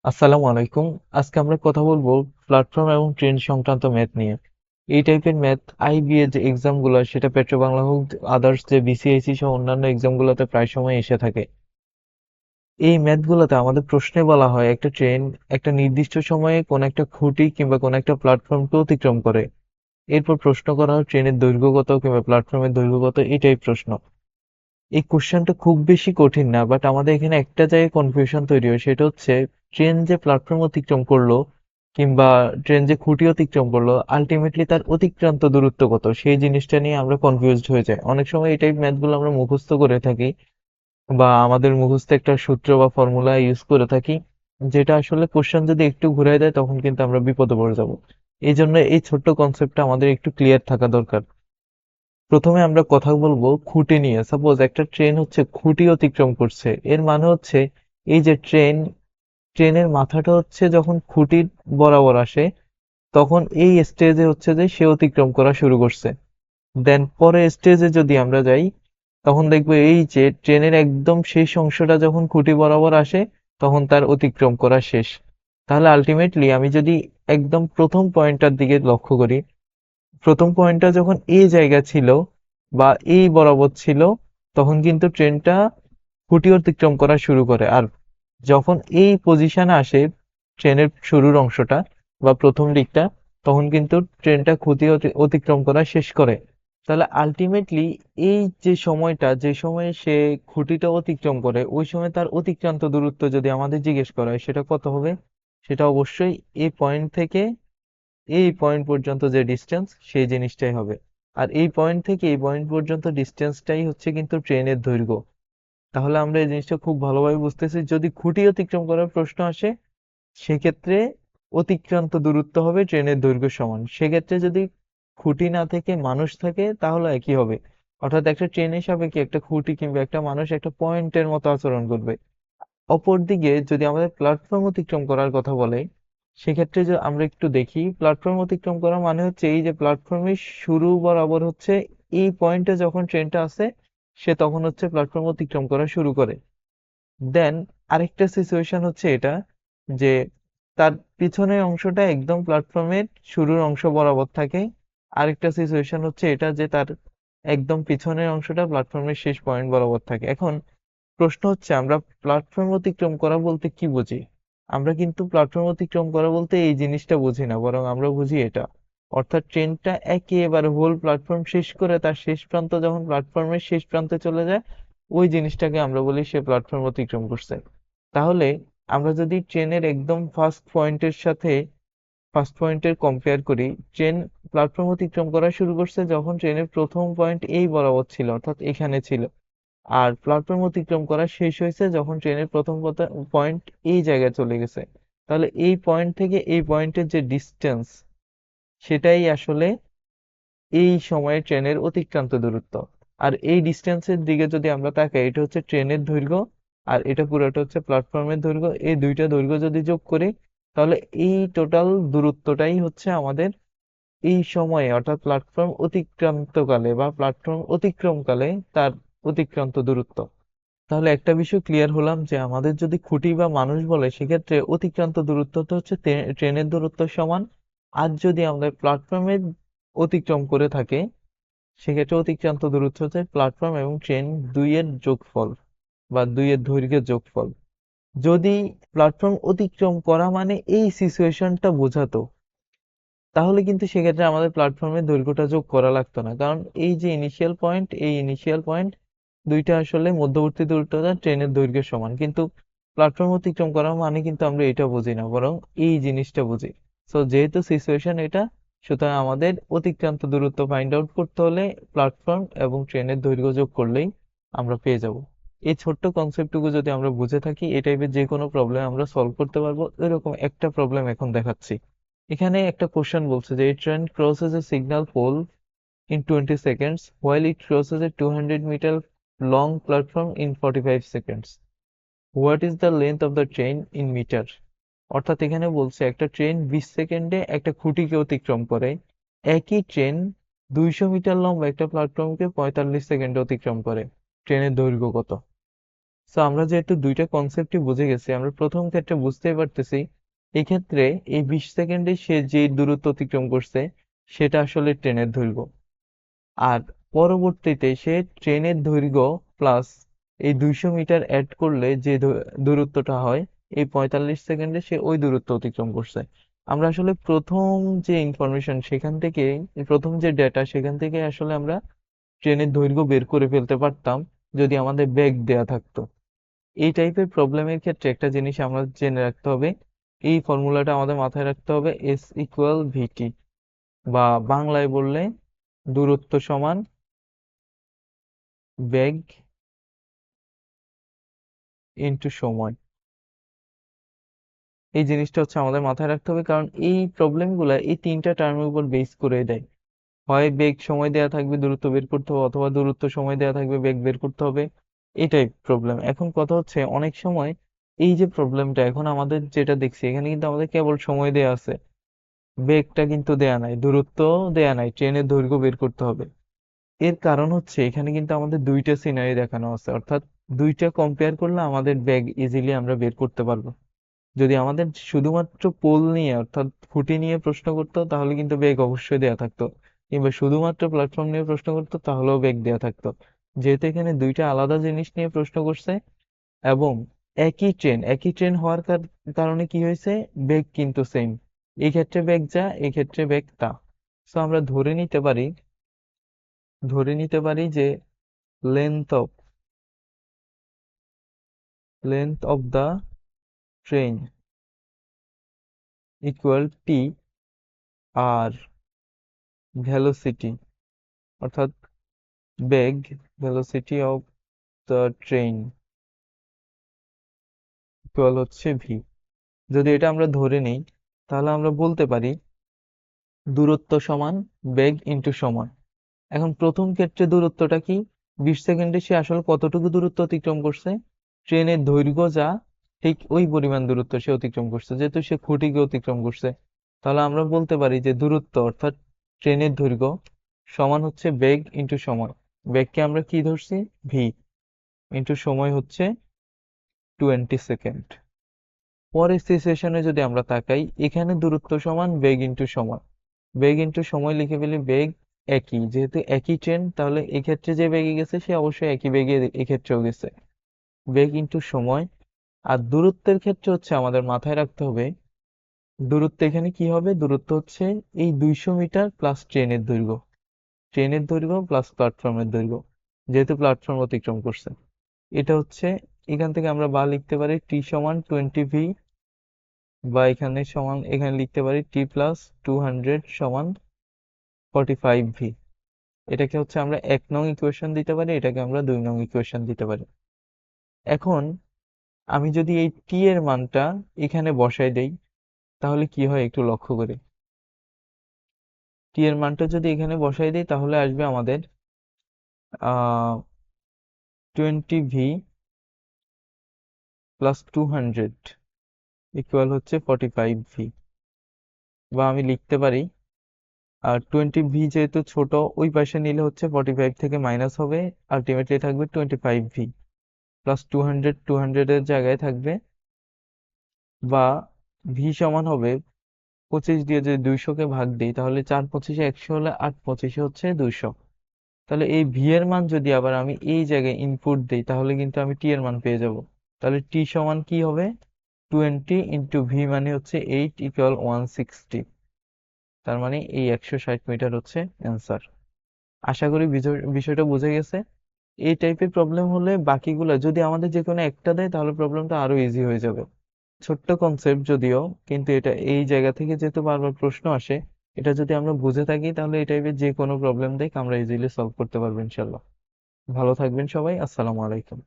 আসসালামু আলাইকুম। আজকে আমরা কথা বলবো প্ল্যাটফর্ম এবং ট্রেন সংক্রান্ত ম্যাথ নিয়ে। এই টাইপের ম্যাথ আইবিএ যে এক্সাম গুলো সেটা পেট্রো বাংলা হোক, আদার্স যে বিসিএসসি সহ অন্যান্য এক্সাম গুলোতে প্রায় সময় এসে থাকে। এই ম্যাথ গুলোতে আমাদের প্রশ্নে বলা হয় একটা ট্রেন একটা নির্দিষ্ট সময়ে কোন একটা খুঁটি কিংবা কোন একটা প্ল্যাটফর্মকে অতিক্রম করে। এরপর প্রশ্ন করা হয় ট্রেনের দৈর্ঘ্য কত কিংবা প্ল্যাটফর্মের দৈর্ঘ্য কত, এটাই প্রশ্ন। এই কোশ্চেনটা খুব বেশি কঠিন না, বাট আমাদের এখানে একটা জায়গায় কনফিউশন তৈরি হয়, সেটা হচ্ছে ট্রেন যে প্ল্যাটফর্ম অতিক্রম করলো কিংবা ট্রেন যে খুঁটি অতিক্রম করলো, আলটিমেটলি তার অতিক্রান্ত দূরত্ব কত, সেই জিনিসটা নিয়ে আমরা কনফিউজড হয়ে যাই। অনেক সময় এই টাইপ ম্যাথগুলো আমরা মুখস্থ করে থাকি বা আমাদের মুখস্থ একটা সূত্র বা ফর্মুলা ইউজ করে থাকি, যেটা আসলে কোশ্চেন যদি একটু ঘুরে দেয় তখন কিন্তু আমরা বিপদে পড়ে যাব। এই জন্য এই ছোট্ট কনসেপ্টটা আমাদের একটু ক্লিয়ার থাকা দরকার। প্রথমে আমরা কথা বলবো খুঁটি নিয়ে। সাপোজ একটা ট্রেন হচ্ছে খুঁটি অতিক্রম করছে, এর মানে হচ্ছে এই যে ট্রেনের মাথাটা হচ্ছে যখন খুঁটির বরাবর আসে, তখন এই স্টেজে হচ্ছে যে সে অতিক্রম করা শুরু করছে। দেন পরে স্টেজে যদি আমরা যাই, তখন দেখবো এই যে ট্রেনের একদম শেষ অংশটা যখন খুঁটি বরাবর আসে, তখন তার অতিক্রম করা শেষ। তাহলে আলটিমেটলি আমি যদি একদম প্রথম পয়েন্টটার দিকে লক্ষ্য করি, প্রথম পয়েন্টটা যখন এই জায়গা ছিল বা এই বরাবর ছিল, তখন কিন্তু ট্রেনটা খুঁটি অতিক্রম করা শুরু করে। আর যখন এই পজিশনে আসে ট্রেনের শুরুর অংশটা বা প্রথম দিকটা, তখন কিন্তু ট্রেনটা খুঁটি অতিক্রম করা শেষ করে। তাহলে আলটিমেটলি এই যে সময়টা, যে সময়ে সে খুঁটিটা অতিক্রম করে, ওই সময় তার অতিক্রান্ত দূরত্ব যদি আমাদের জিজ্ঞেস করা হয়, সেটা কত হবে? সেটা অবশ্যই এই পয়েন্ট থেকে এই পয়েন্ট পর্যন্ত যে ডিস্টেন্স, সেই জিনিসটাই হবে। আর এই পয়েন্ট থেকে এই পয়েন্ট পর্যন্ত ডিস্টেন্সটাই হচ্ছে কিন্তু ট্রেনের দৈর্ঘ্য। তাহলে আমরা এই জিনিসটা খুব ভালোভাবে বুঝতেছি, যদি খুঁটি অতিক্রম করার প্রশ্ন আসে, সেক্ষেত্রে অতিক্রান্ত দূরত্ব হবে ট্রেনের দৈর্ঘ্য সমান। সেক্ষেত্রে যদি খুঁটি না থেকে মানুষ থাকে, তাহলে একই হবে। অর্থাৎ একটা ট্রেনের সাপেক্ষে একটা খুঁটি কিংবা একটা মানুষ একটা পয়েন্টের মতো আচরণ করবে। অপরদিকে যদি আমাদের প্ল্যাটফর্ম অতিক্রম করার কথা বলে, সেক্ষেত্রে যে আমরা একটু দেখি, প্ল্যাটফর্ম অতিক্রম করা মানে হচ্ছে এই যে প্ল্যাটফর্মের শুরু বরাবর হচ্ছে এই পয়েন্টে যখন ট্রেনটা আসে, সে তখন হচ্ছে প্ল্যাটফর্ম অতিক্রম করা শুরু করে। দেন আরেকটা সিচুয়েশন হচ্ছে এটা, যে তার পিছনের অংশটা একদম প্ল্যাটফর্মের শুরুর অংশ বরাবর থাকে। আরেকটা সিচুয়েশন হচ্ছে এটা, যে তার একদম পিছনের অংশটা প্ল্যাটফর্মের শেষ পয়েন্ট বরাবর থাকে। এখন প্রশ্ন হচ্ছে আমরা প্ল্যাটফর্ম অতিক্রম করা বলতে কি বুঝি? আমরা কিন্তু প্ল্যাটফর্ম অতিক্রম করা বলতে এই জিনিসটা বুঝি না, বরং আমরা বুঝি এটা। অর্থাৎ ট্রেনটা একেবারে হোল প্ল্যাটফর্ম শেষ করে তার শেষ প্রান্ত যখন প্ল্যাটফর্মের শেষ প্রান্তে চলে যায়, ওই জিনিসটাকে আমরা বলি সে প্ল্যাটফর্ম অতিক্রম করছে। তাহলে আমরা যদি ট্রেনের একদম ফার্স্ট পয়েন্টের কম্পেয়ার করি, ট্রেন প্ল্যাটফর্ম অতিক্রম করা শুরু করছে যখন ট্রেনের প্রথম পয়েন্ট এই বরাবর ছিল, অর্থাৎ এখানে ছিল। আর প্ল্যাটফর্ম অতিক্রম করা শেষ হয়েছে যখন ট্রেনের প্রথম পয়েন্ট এই জায়গায় চলে গেছে। তাহলে এই পয়েন্ট থেকে এই পয়েন্টের যে ডিস্টেন্স, সেটাই আসলে এই সময়ে ট্রেনের অতিক্রান্ত দূরত্ব। আর এই ডিস্টেন্সের দিকে যদি আমরা তাকাই, এটা হচ্ছে ট্রেনের দৈর্ঘ্য আর এটা পুরোটা হচ্ছে প্ল্যাটফর্মের দৈর্ঘ্য। এই দুইটা দৈর্ঘ্য যদি যোগ করি, তাহলে এই টোটাল দূরত্বটাই হচ্ছে আমাদের এই সময়ে, অর্থাৎ প্ল্যাটফর্ম অতিক্রান্তকালে বা প্ল্যাটফর্ম অতিক্রমকালে তার অতিক্রান্ত দূরত্ব। তাহলে একটা বিষয় ক্লিয়ার হলাম, যে আমাদের যদি খুঁটি বা মানুষ বলে, সেক্ষেত্রে অতিক্রান্ত দূরত্ব তো হচ্ছে ট্রেনের দূরত্ব সমান। আর যদি আমরা প্ল্যাটফর্মের অতিক্রম করে থাকে, সেক্ষেত্রে অতিক্রান্ত দূরত্ব হচ্ছে প্ল্যাটফর্ম এবং ট্রেন দুইয়ের যোগফল বা দুইয়ের দৈর্ঘ্যের যোগফল। যদি প্ল্যাটফর্ম অতিক্রম করা মানে এই সিচুয়েশনটা বোঝাতো, তাহলে কিন্তু সেক্ষেত্রে আমাদের প্ল্যাটফর্মের দৈর্ঘ্যটা যোগ করা লাগতো না, কারণ এই যে ইনিশিয়াল পয়েন্ট, এই ইনিশিয়াল পয়েন্ট দুইটা আসলে মধ্যবর্তী দূরত্বটা ট্রেনের দৈর্ঘ্যের সমান। কিন্তু প্ল্যাটফর্ম অতিক্রম করা মানে কিন্তু আমরা এটা বুঝি না, বরং এই জিনিসটা বুঝি। সো যেহেতু সিচুয়েশন এটা, সুতরাং আমাদের অতিক্রান্ত দূরত্ব ফাইন্ড আউট করতে হলে প্ল্যাটফর্ম এবং ট্রেনের দৈর্ঘ্য যোগ করলেই আমরা পেয়ে যাব। এই ছোট্ট কনসেপ্টটুকু যদি আমরা বুঝে থাকি, এই টাইপের যে কোনো প্রবলেম আমরা সলভ করতে পারবো। এরকম একটা প্রবলেম এখন দেখাচ্ছি। এখানে একটা কোশ্চেন বলছে যে train crosses a signal pole in 20 seconds while it crosses a 200 meter long platform in 45 seconds. What is the length of the train in meter? অর্থাৎ এখানে বলছে একটা ট্রেন 20 সেকেন্ডে একটা খুঁটিকে অতিক্রম করে। একই ট্রেন 200 মিটার লম্বা একটা প্ল্যাটফর্মকে 45 সেকেন্ডে অতিক্রম করে। ট্রেনের দৈর্ঘ্য কত? তো আমরা যেহেতু দুইটা কনসেপ্টই বুঝে গেছি, আমরা প্রথম ক্ষেত্রে বুঝতেই পারতেছি এই ক্ষেত্রে এই 20 সেকেন্ডে সে যে দূরত্ব অতিক্রম করছে সেটা আসলে ট্রেনের দৈর্ঘ্য। আর পরবর্তীতে সে ট্রেনের দৈর্ঘ্য প্লাস এই 200 মিটার অ্যাড করলে যে দূরত্বটা হয়, এই 45 সেকেন্ডে সে ওই দূরত্ব অতিক্রম করছে। আমরা আসলে প্রথম যে ইনফরমেশন সেখান থেকে, প্রথম যে ডেটা সেখান থেকে আসলে আমরা ট্রেনের দৈর্ঘ্য বের করে ফেলতে পারতাম যদি আমাদের বেগ দেয়া থাকতো। এই টাইপের প্রবলেমের ক্ষেত্রে একটা জিনিস আমরা জেনে রাখতে হবে, এই ফর্মুলাটা আমাদের মাথায় রাখতে হবে, এস ইকুয়াল ভিটি, বা বাংলায় বললে দূরত্ব সমান বেগ ইনটু সময়। এই জিনিসটা হচ্ছে আমাদের মাথায় রাখতে হবে, কারণ এই প্রবলেমগুলা এই তিনটা টার্মের উপর বেস করে দেয়। হয় বেগ সময় দেয়া থাকবে দূরত্ব বের করতে হবে, অথবা দূরত্ব সময় দেয়া থাকবে বেগ বের করতে হবে। এটাই প্রবলেম। এখন কথা হচ্ছে অনেক সময় এই যে প্রবলেমটা এখন আমাদের যেটা দেখছি এখানে কিন্তু আমাদের কেবল সময় দেয়া আছে, বেগটা কিন্তু দেয়া নাই, দূরত্ব দেয়া নাই, ট্রেনের দৈর্ঘ্য বের করতে হবে। এর কারণ হচ্ছে এখানে কিন্তু আমাদের দুইটা সিনারি দেখানো আছে, অর্থাৎ দুইটা কম্পেয়ার করলে আমাদের বেগ ইজিলি আমরা বের করতে পারবো। যদি আমাদের শুধুমাত্র পোল নিয়ে অর্থাৎ খুঁটি নিয়ে প্রশ্ন করতো তাহলে কিন্তু বেগ অবশ্যই দেয়া থাকতো, কিংবা শুধুমাত্র প্ল্যাটফর্ম নিয়ে প্রশ্ন করতো তাহলেও বেগ দেয়া থাকতো। যেহেতু এখানে দুইটা আলাদা জিনিস নিয়ে প্রশ্ন করছে এবং একই ট্রেন হওয়ার কারণে কি হয়েছে, বেগ কিন্তু সেম। এই ক্ষেত্রে বেগ যা, এই ক্ষেত্রে বেগ তা। সো আমরা ধরে নিতে পারি যে length of length of the train equal T, আর ভেলোসিটি অর্থাৎ বেগ, velocity of the train equal হচ্ছে ভি। যদি এটা আমরা ধরে নিই তাহলে আমরা বলতে পারি দূরত্ব সমান বেগ ইনটু সময়। এখন প্রথম ক্ষেত্রে দূরত্বটা কি, 20 সেকেন্ডে সে আসলে কতটুকু দূরত্ব অতিক্রম করছে, ট্রেনের দৈর্ঘ্য যা ঠিক ওই পরিমাণ দূরত্ব সে অতিক্রম করছে, যেহেতু সে খুঁটিকে অতিক্রম করছে। তাহলে আমরা বলতে পারি যে দূরত্ব অর্থাৎ ট্রেনের দৈর্ঘ্য সমান হচ্ছে বেগ ইনটু সময়। বেগকে আমরা কি ধরছি, ভি, ইনটু সময় হচ্ছে 20 সেকেন্ড। পরের সিচুয়েশনে যদি আমরা তাকাই, এখানে দূরত্ব সমান বেগ ইনটু সময়, বেগ ইনটু সময় লিখে ফেলি, বেগ একই, যেহেতু একই ট্রেন তাহলে এক্ষেত্রে যে বেগে গেছে সে অবশ্যই একই বেগে এক্ষেত্রেও গেছে, বেগ ইনটু সময়। আর দূরত্বের ক্ষেত্রে হচ্ছে আমাদের মাথায় রাখতে হবে, দূরত্ব এখানে কি হবে, দূরত্ব হচ্ছে এই 200 মিটার প্লাস ট্রেনের দৈর্ঘ্য প্লাস প্ল্যাটফর্মের দৈর্ঘ্য, যেহেতু প্ল্যাটফর্ম অতিক্রম করছে। এটা হচ্ছে, এখান থেকে আমরা বা লিখতে পারি টি সমান 20 ভি, বা এখানে লিখতে পারি টি প্লাস 200 সমান 45 ভি। এটাকে হচ্ছে আমরা 1 নং ইকুয়েশন দিতে পারি, এটাকে আমরা 2 নং ইকুয়েশন দিতে পারি। এখন আমি যদি এই টি এর মানটা এখানে বসাই দেই তাহলে কি হয় একটু লক্ষ্য করি। টি এর মানটা যদি এখানে বসাই দিই তাহলে আসবে আমাদের 20 ভি প্লাস 200 ইকুয়াল হচ্ছে 45 ভি। বা আমি লিখতে পারি, আর 20 ভি যেহেতু ছোট ওই পাশে নিলে হচ্ছে 45 থেকে মাইনাস হবে, আলটিমেটলি থাকবে 25 ভি প্লাস 200 এর জায়গায় থাকবে, বা ভি সমান হবে 25 দিয়ে যদি 200 কে ভাগ দিই তাহলে 4 25 100 হলে 8 25 হচ্ছে 200। তাহলে এই ভি এর মান যদি আবার আমি এই জায়গায় ইনপুট দিই তাহলে কিন্তু আমি টি এর মান পেয়ে যাব। তাহলে টি সমান কি হবে, 20 ইন্টু ভি মানে হচ্ছে 8 ইকুয়াল 160। তার মানে এই 160 মিটার হচ্ছে অ্যান্সার। আশা করি বিষয়টা বুঝে গেছে। এই টাইপের প্রবলেম হলে বাকিগুলা যদি আমাদের যে কোনো একটা দেয় তাহলে প্রবলেমটা আরো ইজি হয়ে যাবে। ছোট্ট কনসেপ্ট যদিও, কিন্তু এটা এই জায়গা থেকে যেহেতু বারবার প্রশ্ন আসে, এটা যদি আমরা বুঝে থাকি তাহলে এই টাইপের যে কোনো প্রবলেম দেখ আমরা ইজিলি সলভ করতে পারবো ইনশাল্লাহ। ভালো থাকবেন সবাই, আসসালামু আলাইকুম।